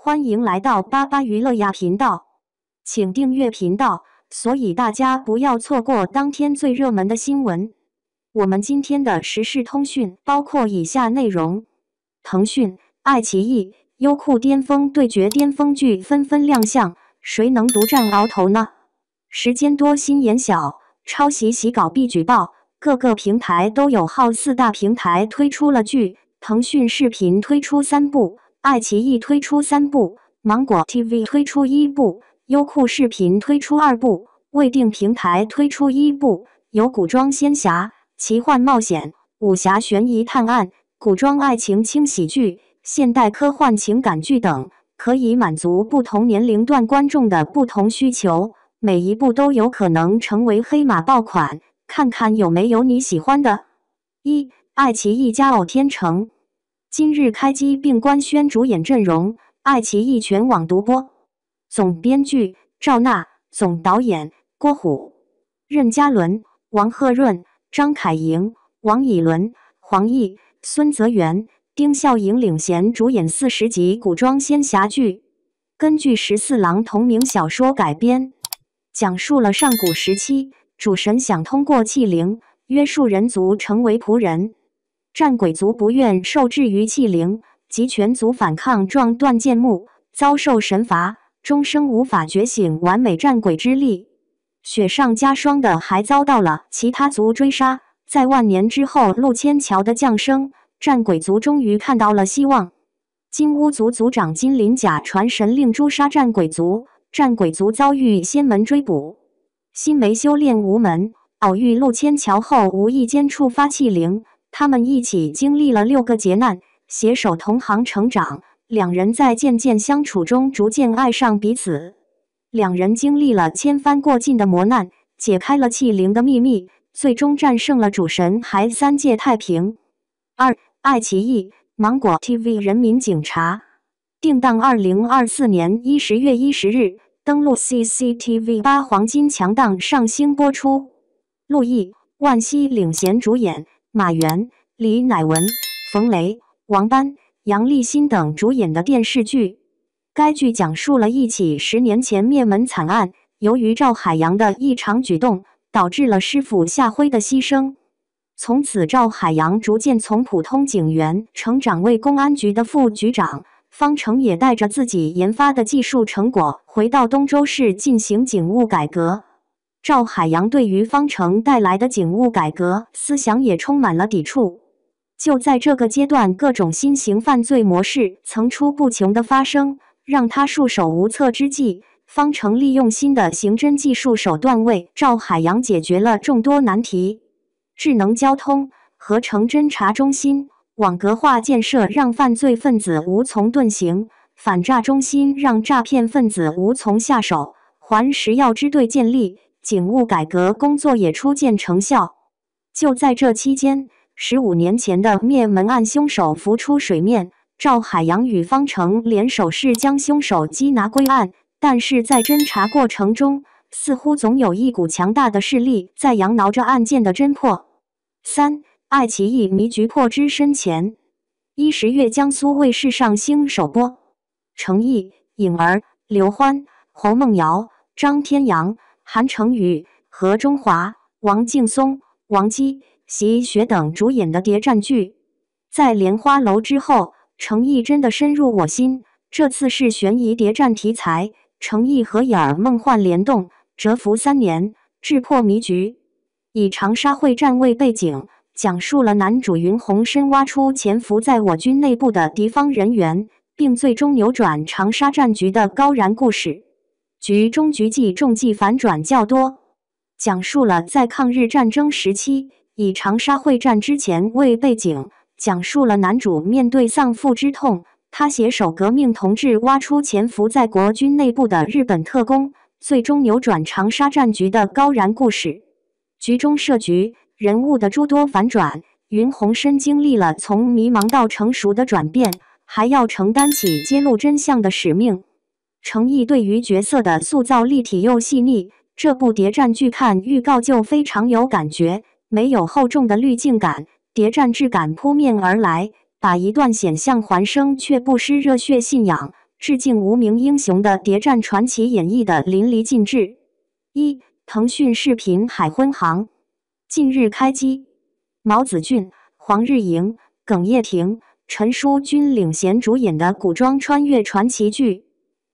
欢迎来到巴巴娱乐呀频道，请订阅频道，所以大家不要错过当天最热门的新闻。我们今天的时事通讯包括以下内容：腾讯、爱奇艺、优酷巅峰对决，巅峰剧纷纷亮相，谁能独占鳌头呢？时间多心眼小，抄袭洗稿必举报。各个平台都有号，4大平台推出了剧，腾讯视频推出3部，爱奇艺推出3部，芒果 TV 推出1部，优酷视频推出2部，未定平台推出1部，有古装仙侠、奇幻冒险、武侠悬疑探案、古装爱情轻喜剧、现代科幻情感剧等，可以满足不同年龄段观众的不同需求，每一部都有可能成为黑马爆款。看看有没有你喜欢的。1. 爱奇艺家偶天成今日开机并官宣主演阵容，爱奇艺全网独播。总编剧赵娜，总导演郭虎、任嘉伦、王鹤润、张凯莹、王以伦、黄奕、孙泽元、丁孝颖领衔主演40集古装仙侠剧，根据十四郎同名小说改编，讲述了上古时期主神想通过器灵约束人族成为仆人，战鬼族不愿受制于器灵，极权族反抗撞断剑幕，遭受神罚，终生无法觉醒完美战鬼之力。雪上加霜的还遭到了其他族追杀，在万年之后陆千桥的降生，战鬼族终于看到了希望。金乌族族长金鳞甲传神令诛杀战鬼族，战鬼族遭遇仙门追捕。新梅修炼无门，偶遇陆千桥后无意间触发器灵，他们一起经历了6个劫难，携手同行成长，两人在渐渐相处中逐渐爱上彼此。两人经历了千帆过尽的磨难，解开了器灵的秘密，最终战胜了主神，还3界太平。2. 爱奇艺、芒果 TV 人民警察定档2024年10月10日登陆 CCTV8 黄金强档上星播出。陆毅、万茜领衔主演，马原、李乃文、冯雷、王斑、杨立新等主演的电视剧。该剧讲述了一起10年前灭门惨案，由于赵海洋的异常举动，导致了师傅夏辉的牺牲。从此赵海洋逐渐从普通警员成长为公安局的副局长，方程也带着自己研发的技术成果回到东州市进行警务改革。赵海洋对于方程带来的警务改革思想也充满了抵触。就在这个阶段，各种新型犯罪模式层出不穷的发生，让他束手无策之际，方程利用新的刑侦技术手段为赵海洋解决了众多难题。智能交通、合成侦查中心、网格化建设让犯罪分子无从遁形，反诈中心让诈骗分子无从下手，环食药支队建立，警务改革工作也初见成效。就在这期间，15年前的灭门案凶手浮出水面，赵海洋与方程联手是将凶手缉拿归案，但是在侦查过程中，似乎总有一股强大的势力在摇挠着案件的侦破。3. 爱奇艺迷局破之深潜10月江苏卫视上星首播，程毅、颖儿、刘欢、侯梦瑶、张天阳、韩成宇、何中华、王劲松、王姬、席雪等主演的谍战剧。在莲花楼之后，程毅真的深入我心，这次是悬疑谍战题材，程毅和颖儿梦幻联动，蛰伏3年，智破迷局。以长沙会战为背景，讲述了男主云鸿深挖出潜伏在我军内部的敌方人员，并最终扭转长沙战局的高燃故事。局中局际中计反转较多，讲述了在抗日战争时期，以长沙会战之前为背景，讲述了男主面对丧父之痛，他携手革命同志挖出潜伏在国军内部的日本特工，最终扭转长沙战局的高燃故事。局中设局，人物的诸多反转，云鸿深经历了从迷茫到成熟的转变，还要承担起揭露真相的使命。程毅对于角色的塑造立体又细腻，这部谍战剧看预告就非常有感觉，没有厚重的滤镜感，谍战质感扑面而来，把一段险象环生却不失热血信仰，致敬无名英雄的谍战传奇演绎的淋漓尽致。一、腾讯视频海昏航近日开机，毛子俊、黄日莹、耿烨婷、陈淑君领衔主演的古装穿越传奇剧，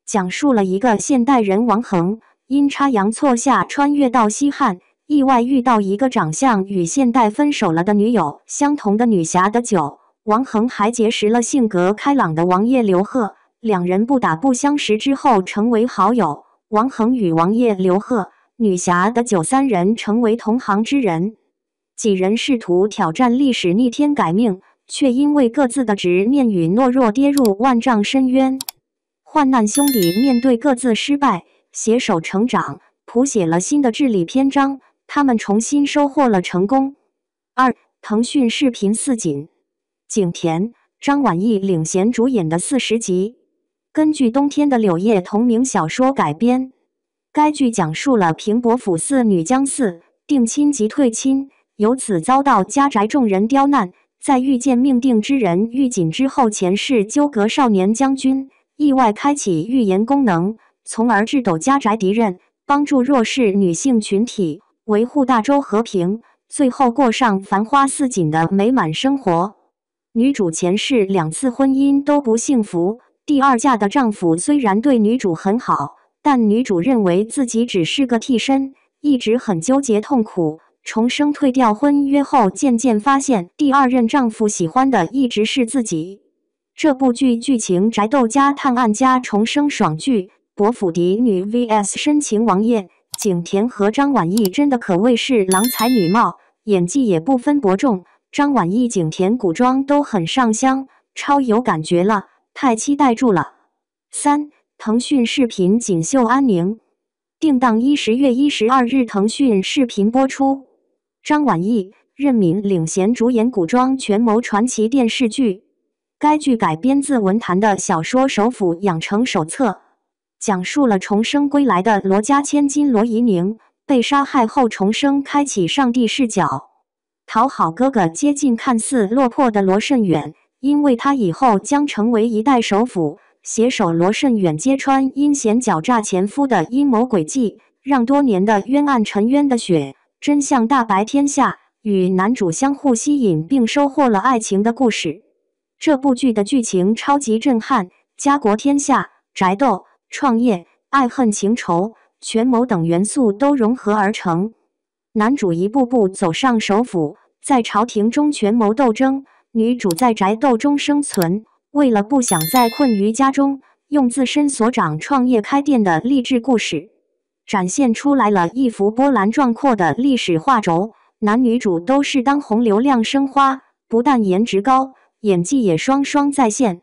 讲述了一个现代人王恒阴差阳错下穿越到西汉，意外遇到一个长相与现代分手了的女友相同的女侠的酒。王恒还结识了性格开朗的王爷刘贺，两人不打不相识之后成为好友。王恒与王爷刘贺、女侠的酒三人成为同行之人。几人试图挑战历史逆天改命，却因为各自的执念与懦弱跌入万丈深渊。患难兄弟面对各自失败，携手成长，谱写了新的治理篇章。他们重新收获了成功。二、腾讯视频四锦景甜、张晚意领衔主演的40集，根据冬天的柳叶同名小说改编。该剧讲述了平伯府四女将四定亲及退亲，由此遭到家宅众人刁难，在遇见命定之人玉锦之后，前世纠葛少年将军意外开启预言功能，从而智斗家宅敌人，帮助弱势女性群体，维护大周和平，最后过上繁花似锦的美满生活。女主前世2次婚姻都不幸福，第二嫁的丈夫虽然对女主很好，但女主认为自己只是个替身，一直很纠结痛苦。重生退掉婚约后，渐渐发现第二任丈夫喜欢的一直是自己。这部剧剧情宅斗加探案加重生爽剧，伯府嫡女 vs 深情王爷，景甜和张晚意真的可谓是郎才女貌，演技也不分伯仲。张晚意、景甜古装都很上香，超有感觉了，太期待住了。三、腾讯视频锦绣安宁，定档10月12日腾讯视频播出。张晚意、任敏领衔主演古装权谋传奇电视剧。该剧改编自文坛的小说《首府养成手册》，讲述了重生归来的罗家千金罗怡宁被杀害后重生，开启上帝视角，讨好哥哥，接近看似落魄的罗慎远，因为他以后将成为一代首辅，携手罗慎远揭穿阴险狡诈前夫的阴谋诡计，让多年的冤案沉冤的雪，真相大白天下，与男主相互吸引并收获了爱情的故事。这部剧的剧情超级震撼，家国天下、宅斗、创业、爱恨情仇、权谋等元素都融合而成。男主一步步走上首府，在朝廷中权谋斗争；女主在宅斗中生存，为了不想再困于家中，用自身所长创业开店的励志故事，展现出来了一幅波澜壮阔的历史画轴。男女主都是当红流量生花，不但颜值高，演技也双双在线。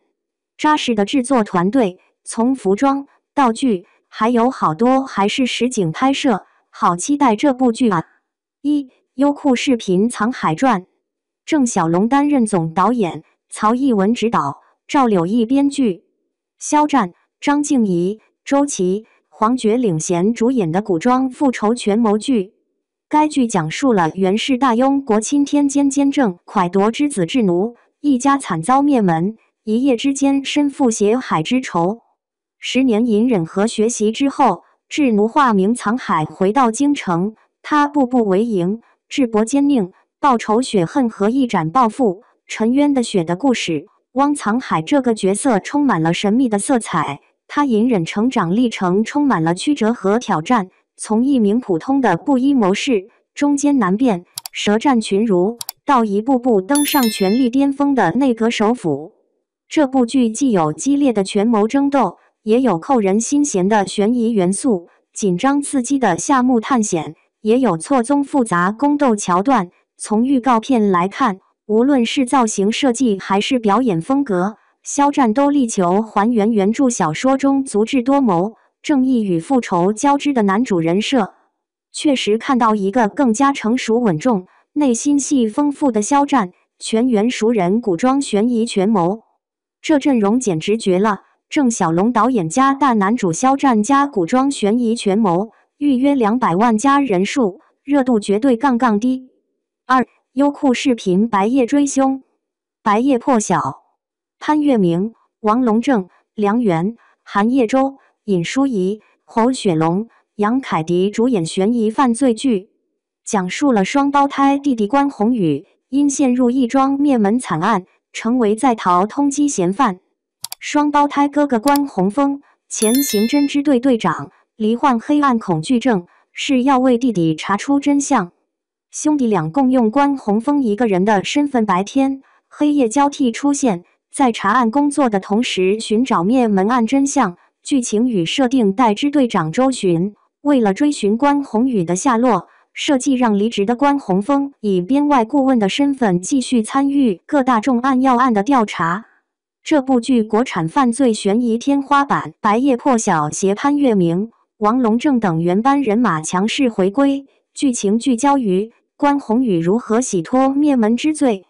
扎实的制作团队，从服装、道具，还有好多还是实景拍摄，好期待这部剧啊！一、优酷视频《藏海传》，郑晓龙担任总导演，曹艺文执导，赵柳毅编剧，肖战、张静怡、周琦、黄觉领衔主演的古装复仇权谋剧。该剧讲述了袁氏大庸国钦天监监正蒯夺之子智奴，一家惨遭灭门，一夜之间身负血海之仇。10年隐忍和学习之后，智奴化名藏海回到京城，他步步为营，智博奸佞，报仇雪恨和一展抱负，沉冤的雪的故事。汪藏海这个角色充满了神秘的色彩，他隐忍成长历程充满了曲折和挑战，从一名普通的布衣谋士，中间难辨，舌战群儒，到一步步登上权力巅峰的内阁首辅。这部剧既有激烈的权谋争斗，也有扣人心弦的悬疑元素，紧张刺激的夏目探险，也有错综复杂宫斗桥段。从预告片来看，无论是造型设计还是表演风格，肖战都力求还原原著小说中足智多谋、正义与复仇交织的男主人设。确实看到一个更加成熟稳重、内心戏丰富的肖战，全员熟人古装悬疑权谋，这阵容简直绝了！郑晓龙导演加大男主肖战加古装悬疑权谋，预约200万加人数，热度绝对杠杠低。二、优酷视频白夜追凶，白夜破晓，潘粤明、王龙正、梁元、韩叶洲、尹淑仪、侯雪龙、杨凯迪主演悬疑犯罪剧，讲述了双胞胎弟弟关宏宇因陷入一桩灭门惨案，成为在逃通缉嫌犯。双胞胎哥哥关宏峰，前刑侦支队队长，罹患黑暗恐惧症，是要为弟弟查出真相。兄弟俩共用关宏峰一个人的身份，白天、黑夜交替出现，在查案工作的同时寻找灭门案真相。剧情与设定带支队长周巡，为了追寻关宏宇的下落，设计让离职的关宏峰以编外顾问的身份继续参与各大重案要案的调查。这部剧国产犯罪悬疑天花板，白夜破晓携潘粤明、王龙正等原班人马强势回归，剧情聚焦于关宏宇如何洗脱灭门之罪，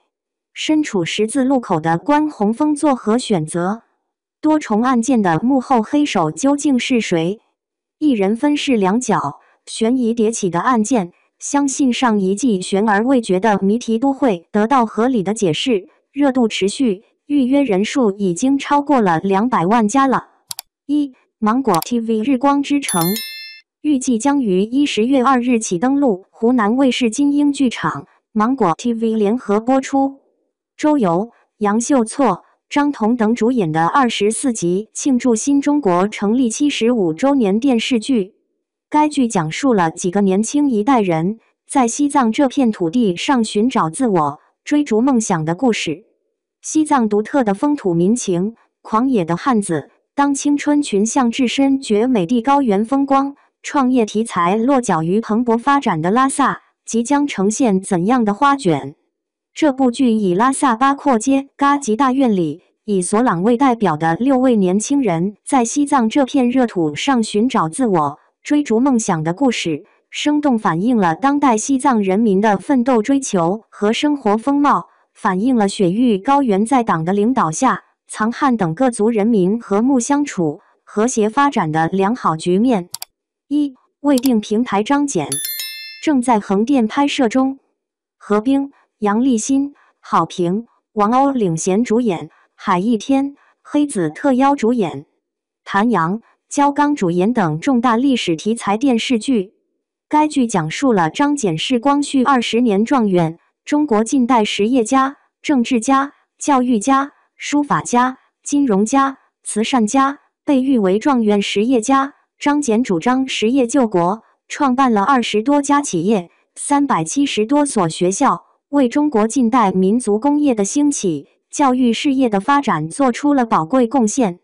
身处十字路口的关宏峰作何选择？多重案件的幕后黑手究竟是谁？一人分饰两角，悬疑迭起的案件，相信上一季悬而未决的谜题都会得到合理的解释，热度持续，预约人数已经超过了200万加了。芒果 TV 日光之城预计将于10月2日起登陆湖南卫视金鹰剧场、芒果 TV 联合播出。周游、杨秀措、张彤等主演的24集庆祝新中国成立75周年电视剧。该剧讲述了几个年轻一代人在西藏这片土地上寻找自我、追逐梦想的故事。西藏独特的风土民情，狂野的汉子，当青春群像置身绝美的高原风光，创业题材落脚于蓬勃发展的拉萨，即将呈现怎样的花卷？这部剧以拉萨八廓街嘎吉大院里以索朗为代表的6位年轻人在西藏这片热土上寻找自我、追逐梦想的故事，生动反映了当代西藏人民的奋斗追求和生活风貌，反映了雪域高原在党的领导下，藏汉等各族人民和睦相处、和谐发展的良好局面。未定平台张简正在横店拍摄中，何冰、杨立新、郝平、王鸥领衔主演，海一天、黑子特邀主演，谭阳、焦刚主演等重大历史题材电视剧。该剧讲述了张简是光绪20年状元，中国近代实业家、政治家、教育家、书法家、金融家、慈善家，被誉为状元实业家。张简主张实业救国，创办了20多家企业、370多所学校，为中国近代民族工业的兴起、教育事业的发展做出了宝贵贡献。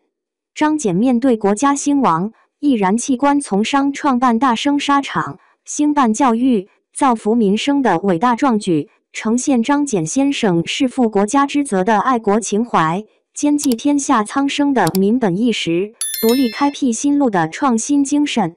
张简面对国家兴亡，毅然弃官从商，创办大生纱厂，兴办教育，造福民生的伟大壮举，呈现张简先生是负国家之责的爱国情怀，兼济天下苍生的民本意识，独立开辟新路的创新精神。